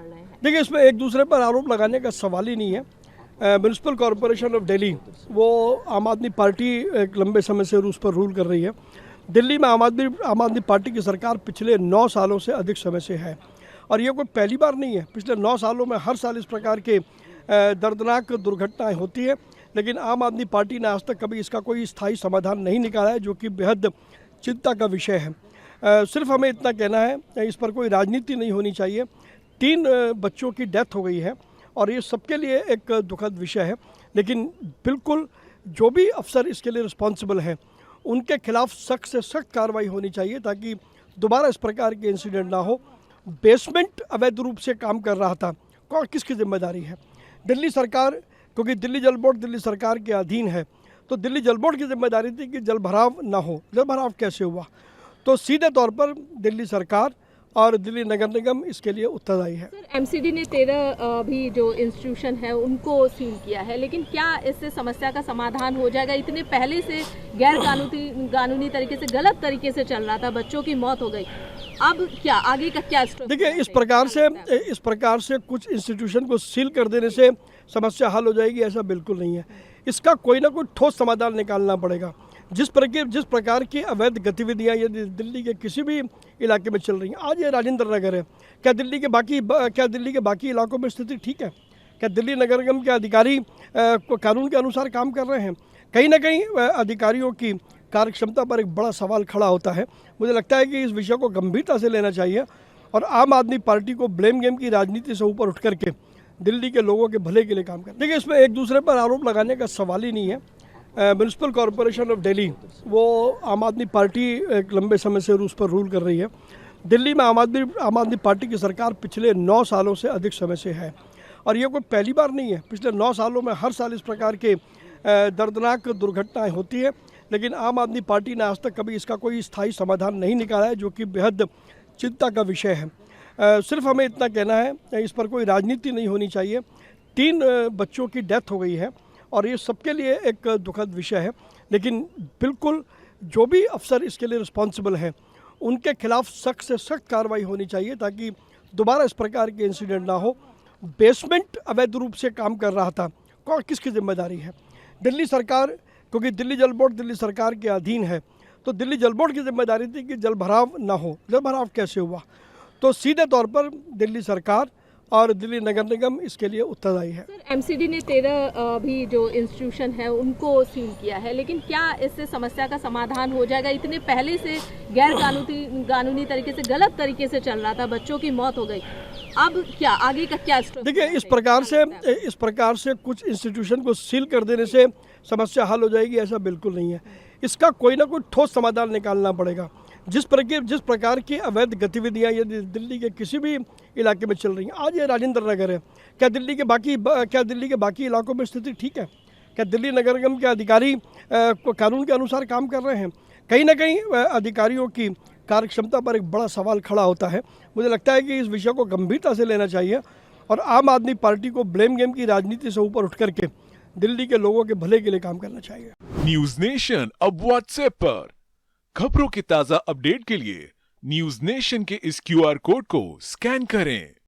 पड़ रहे हैं? देखिए, इसमें एक दूसरे पर आरोप लगाने का सवाल ही नहीं है। म्यूनिसिपल कॉरपोरेशन ऑफ दिल्ली वो आम आदमी पार्टी एक लंबे समय से उस पर रूल कर रही है। दिल्ली में आम आदमी पार्टी की सरकार पिछले 9 सालों से अधिक समय से है और ये कोई पहली बार नहीं है। पिछले 9 सालों में हर साल इस प्रकार के दर्दनाक दुर्घटनाएं होती है, लेकिन आम आदमी पार्टी ने आज तक कभी इसका कोई स्थायी समाधान नहीं निकाला है, जो कि बेहद चिंता का विषय है। सिर्फ हमें इतना कहना है, इस पर कोई राजनीति नहीं होनी चाहिए। 3 बच्चों की डेथ हो गई है और ये सबके लिए एक दुखद विषय है, लेकिन बिल्कुल जो भी अफसर इसके लिए रिस्पॉन्सिबल हैं उनके खिलाफ सख्त से सख्त कार्रवाई होनी चाहिए ताकि दोबारा इस प्रकार के इंसिडेंट ना हो। बेसमेंट अवैध रूप से काम कर रहा था, कौन किसकी जिम्मेदारी है? दिल्ली सरकार, क्योंकि दिल्ली जल बोर्ड दिल्ली सरकार के अधीन है, तो दिल्ली जल बोर्ड की जिम्मेदारी थी कि जल भराव ना हो। जल भराव कैसे हुआ? तो सीधे तौर पर दिल्ली सरकार और दिल्ली नगर निगम इसके लिए उत्तरदायी है। सर, एमसीडी ने 13 भी जो इंस्टीट्यूशन है उनको सील किया है, लेकिन क्या इससे समस्या का समाधान हो जाएगा? इतने पहले से गैर कानूनी तरीके से, गलत तरीके से चल रहा था, बच्चों की मौत हो गई। अब क्या आगे का क्या स्टेप? देखिए, इस प्रकार से कुछ इंस्टीट्यूशन को सील कर देने से समस्या हल हो जाएगी, ऐसा बिल्कुल नहीं है। इसका कोई ना कोई ठोस समाधान निकालना पड़ेगा। जिस प्रकार की अवैध गतिविधियां यदि दिल्ली के किसी भी इलाके में चल रही हैं, आज ये राजेंद्र नगर है, क्या दिल्ली के बाकी इलाकों में स्थिति ठीक है? क्या दिल्ली नगर निगम के अधिकारी कानून के अनुसार काम कर रहे हैं? कहीं ना कहीं अधिकारियों की कार्यक्षमता पर एक बड़ा सवाल खड़ा होता है। मुझे लगता है कि इस विषय को गंभीरता से लेना चाहिए और आम आदमी पार्टी को ब्लेम गेम की राजनीति से ऊपर उठ करके दिल्ली के लोगों के भले के लिए काम करना। देखिए, इसमें एक दूसरे पर आरोप लगाने का सवाल ही नहीं है। म्यूनिसिपल कॉरपोरेशन ऑफ दिल्ली वो आम आदमी पार्टी एक लंबे समय से उस पर रूल कर रही है। दिल्ली में आम आदमी पार्टी की सरकार पिछले 9 सालों से अधिक समय से है और ये कोई पहली बार नहीं है। पिछले 9 सालों में हर साल इस प्रकार के दर्दनाक दुर्घटनाएं होती है, लेकिन आम आदमी पार्टी ने आज तक कभी इसका कोई स्थायी समाधान नहीं निकाला है, जो कि बेहद चिंता का विषय है। सिर्फ हमें इतना कहना है, इस पर कोई राजनीति नहीं होनी चाहिए। 3 बच्चों की डेथ हो गई है और ये सबके लिए एक दुखद विषय है, लेकिन बिल्कुल जो भी अफसर इसके लिए रिस्पॉन्सिबल हैं उनके खिलाफ सख्त से सख्त कार्रवाई होनी चाहिए ताकि दोबारा इस प्रकार के इंसिडेंट ना हो। बेसमेंट अवैध रूप से काम कर रहा था, कौन किसकी जिम्मेदारी है? दिल्ली सरकार, क्योंकि दिल्ली जल बोर्ड दिल्ली सरकार के अधीन है, तो दिल्ली जल बोर्ड की जिम्मेदारी थी कि जल भराव ना हो। जल भराव कैसे हुआ? तो सीधे तौर पर दिल्ली सरकार और दिल्ली नगर निगम इसके लिए उत्तरदायी है। सर, एमसीडी ने 13 भी जो इंस्टीट्यूशन है उनको सील किया है, लेकिन क्या इससे समस्या का समाधान हो जाएगा? इतने पहले से गैर कानूनी तरीके से, गलत तरीके से चल रहा था, बच्चों की मौत हो गई। अब क्या आगे का क्या स्टेप? देखिए, इस प्रकार से कुछ इंस्टीट्यूशन को सील कर देने से समस्या हल हो जाएगी, ऐसा बिल्कुल नहीं है। इसका कोई ना कोई ठोस समाधान निकालना पड़ेगा। जिस प्रकार की अवैध गतिविधियां यदि दिल्ली के किसी भी इलाके में चल रही हैं, आज ये राजेंद्र नगर है, क्या दिल्ली के बाकी इलाकों में स्थिति ठीक है? क्या दिल्ली नगर निगम के अधिकारी कानून के अनुसार काम कर रहे हैं? कहीं ना कहीं अधिकारियों की कार्यक्षमता पर एक बड़ा सवाल खड़ा होता है। मुझे लगता है कि इस विषय को गंभीरता से लेना चाहिए और आम आदमी पार्टी को ब्लेम गेम की राजनीति से ऊपर उठ करके दिल्ली के लोगों के भले के लिए काम करना चाहिए। न्यूज नेशन अब व्हाट्सएप पर खबरों के ताजा अपडेट के लिए न्यूज नेशन के इस QR कोड को स्कैन करें।